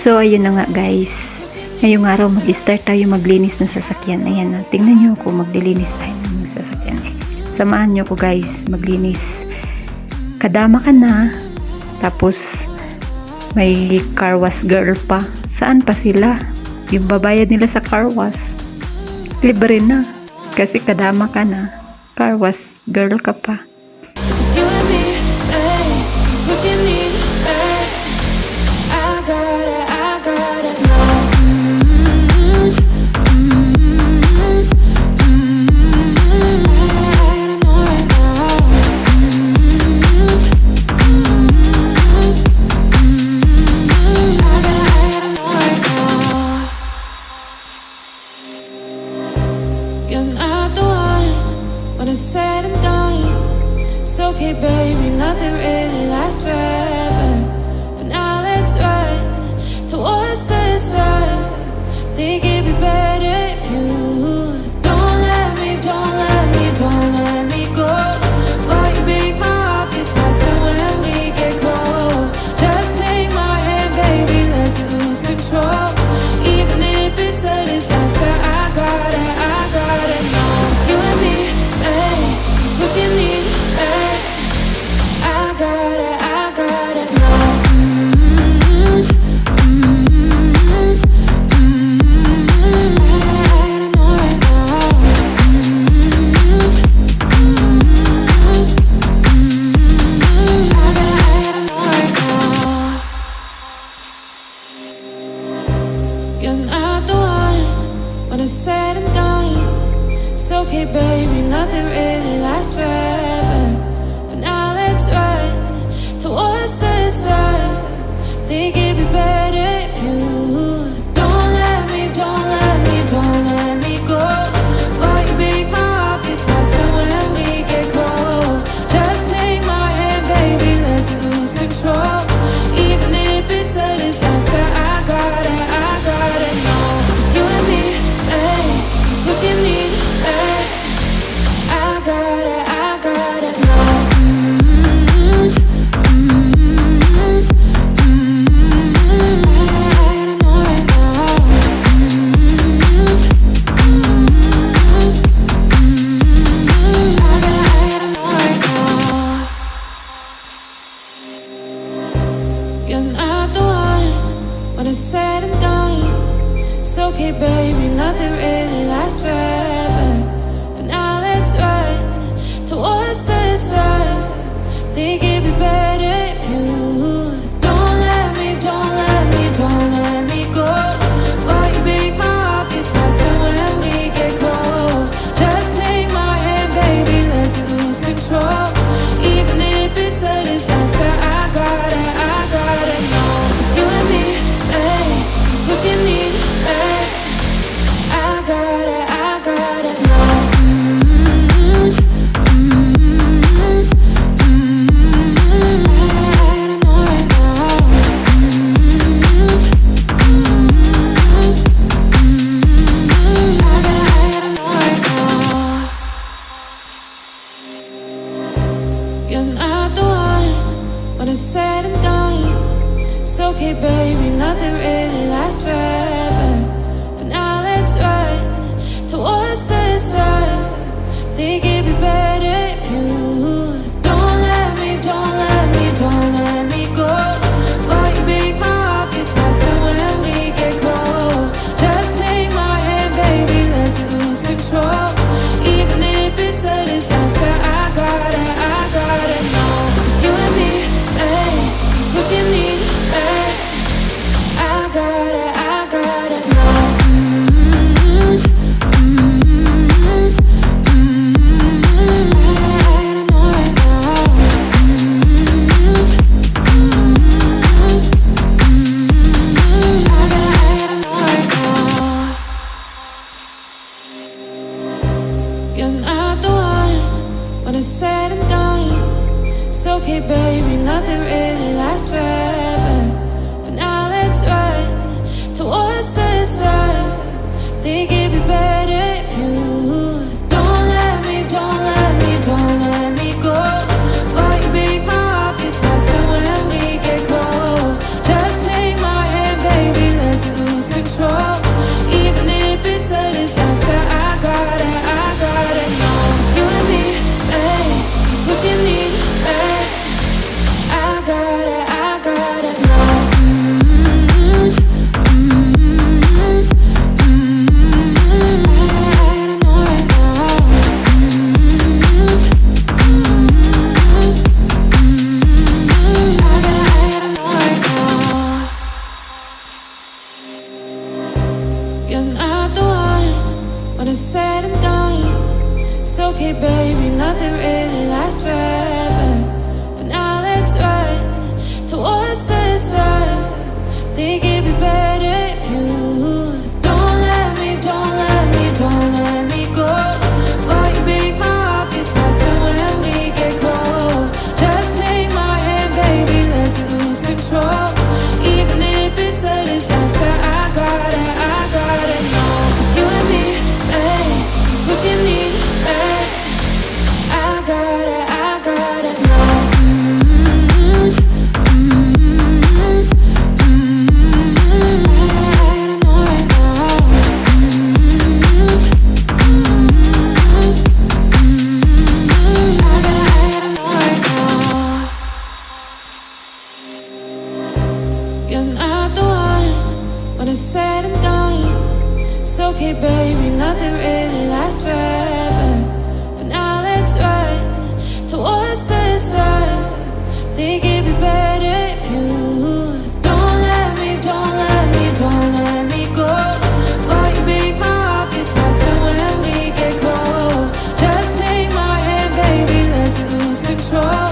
So, ayun na nga guys. Ngayong araw mag-start tayo maglinis ng sasakyan. Ayan na, tingnan nyo ako, maglilinis tayo ng sasakyan. Samahan nyo ko guys, maglinis. Kadama ka na. Tapos, may car wash girl pa. Saan pa sila? Yung babayad nila sa car wash. Libre na. Kasi kadama ka na. Car wash girl ka pa. Said and done. It's okay, baby, nothing really lasts forever. For now, let's run towards the sun. Think it'd be better if you don't let me go. Why you make my heart beat faster when we get close? Just take my hand, baby, let's lose control. Even if it's a disaster, I gotta know it's you and me. What you need, I gotta know. I gotta know right now. I gotta know right now. You're not the one when it's said and done. It's okay, baby, nothing really lasts forever. For now, let's run towards the sun. Think it'd be better if you don't let me go. Why you make my heart beat faster when we get close? Just take my hand, baby, let's lose control. Even if it's a disaster, I gotta know. It's you and me, it's what you need. I gotta know. I gotta know right now. I gotta know right now. You're not the one when it's said and done. It's okay, baby, nothing really lasts forever. Now let's run towards the sun. Think it'd be better if you don't let me go. Why you make my heart beat faster when we get close? Just take my hand, baby, let's lose control. Even if it's a disaster, I gotta know. It's you and me, it's what you need. I gotta know. Said and done. It's okay, baby, nothing really lasts forever. For now, let's run towards the sun. Think it'd be better if you don't let me go. Why you make my heart beat faster when we get close? Just take my hand, baby, let's lose control. Even if it's a disaster, I gotta know. It's you and me. What you need, I gotta know. I gotta know right now. I gotta know right now. You're not the one when it's said and done. It's okay, baby, nothing really lasts forever. For now, let's run towards the sun. Think it'd be better if you don't let me go. Why you make my heart beat faster when we get close? Just take my hand, baby, when it's said and done. It's okay, baby, nothing really lasts forever. But now let's run towards the sun. Think it'd be better if you don't let me, don't let me, don't let me go. While you make my heart beat faster when we get close. Just take my hand, baby, let's lose control. Even if it's a disaster, I gotta know. 'Cause you and me, babe, it's what you need, babe. I gotta know. Said and done. It's okay, baby, nothing really lasts forever. For now, let's run towards the sun. Think it'd be better if you don't let me, don't let me, don't let me go. While you make my heart beat faster when we get close. Just take my hand, baby, let's lose control.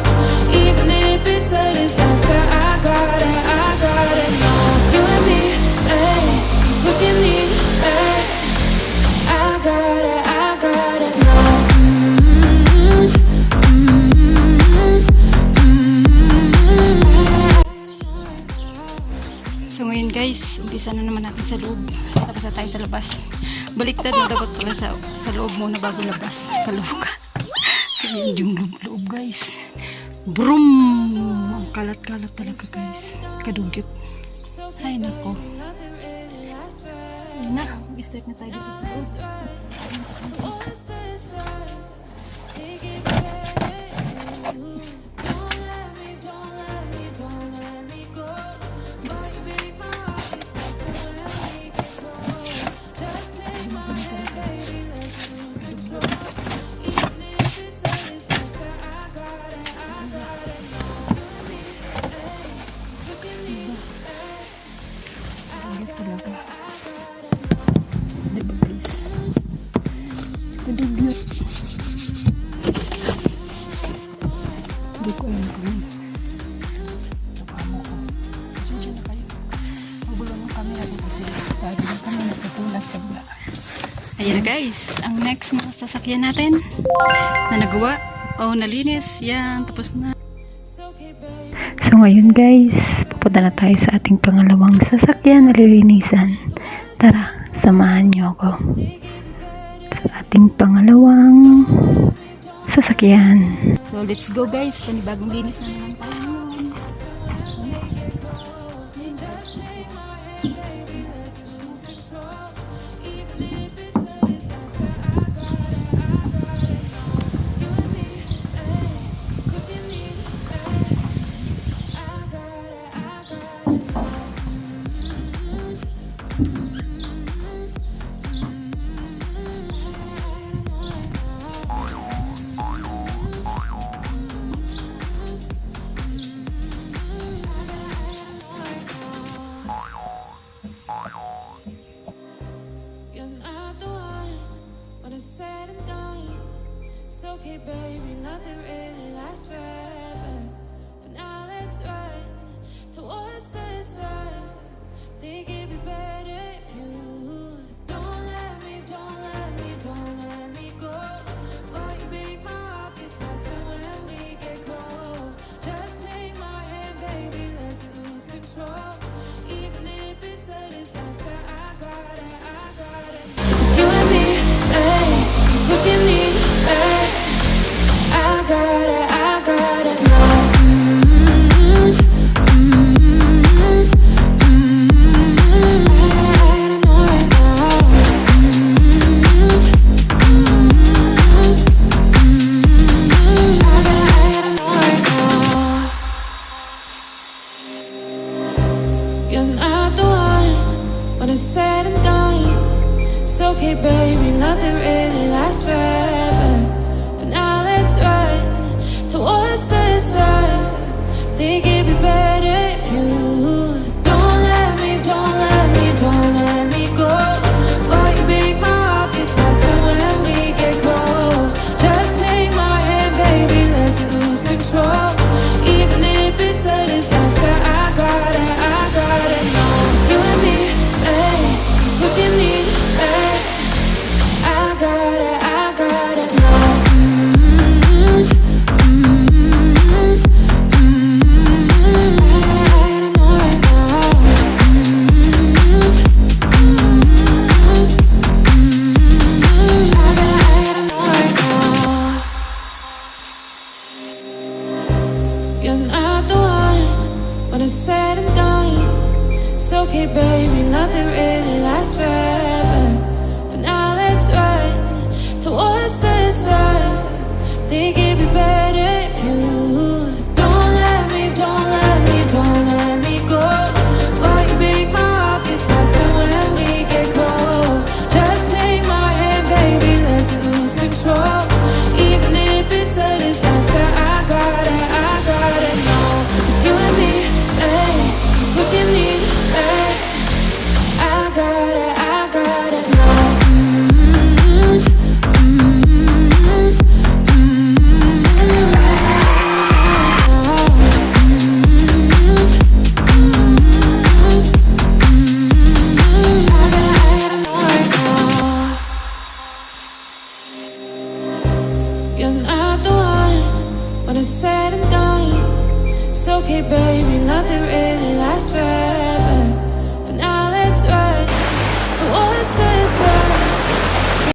Even if it's a disaster, I gotta know. It's you and me, what you need, I gotta know. So ngayon guys, umpisa na naman natin sa loob. Tapos na tayo sa labas. Baliktad na dapat pala sa loob muna bago labas. Kaloka. So yun yung loob guys. Broom! Ang kalat-kalat talaga guys. Kadugyot. Ay nako. So yun na, mag-start na tayo dito sa loob. Hindi ko alam kung yun. Ito pa mo ko. Pasensya na kayo. Magulo ng camera ko kasi lagi lang kami napupulas pagla. Ayan na guys. Ang next na sasakyan natin na nagawa o nalinis. Yan. Tapos na. So ngayon guys, pupunta na tayo sa ating pangalawang sasakyan na lilinisan. Tara, samahan niyo ako sa ating pangalawang sasakyan. So let's go guys. Panibagong linis na naman tayo. It's okay, baby, nothing really lasts forever. For now, let's run towards the sun. Think it'd be better if you don't let me, don't let me, don't let me go. While you make my heart beat faster when we get close. Just take my hand, baby, let's lose control. Even if it's a disaster, I gotta know. 'Cause you and me, it's what you need, I gotta know. You're not the one when it's said and done. It's okay, baby, nothing really lasts forever. For now, let's run towards the sun. Think it'd be better if you don't let me, don't let me, don't let me go. While you make my heart beat faster when it's said and done. It's okay, baby, nothing really lasts forever.